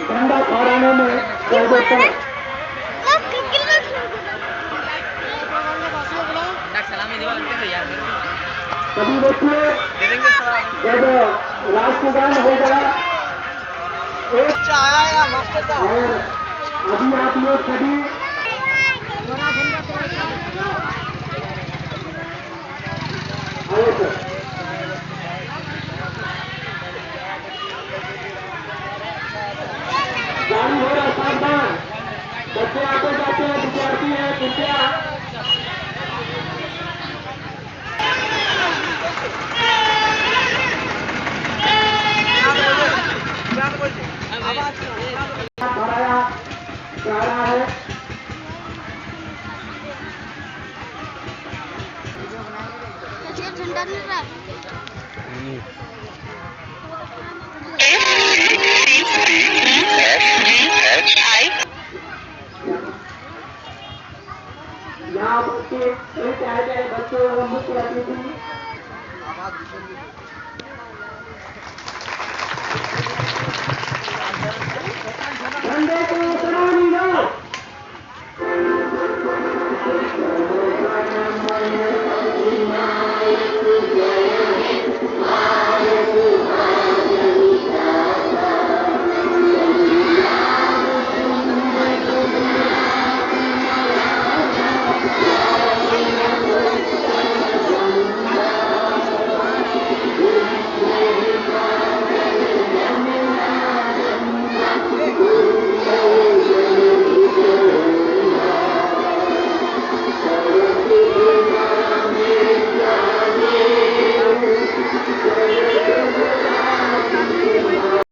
झंडा फहराने में कह देते हैं। कभी देखिए जब राष्ट्रगान होगा एक और अभी आप लोग सभी आए सर जारी हो रहा सावधान बच्चे आते जाते हैं विद्यार्थी हैं कृपया भराया जा रहा है। झंडा नहीं रहा यहाँ बच्चे कई चाहे बच्चे और मुख्य अतिथि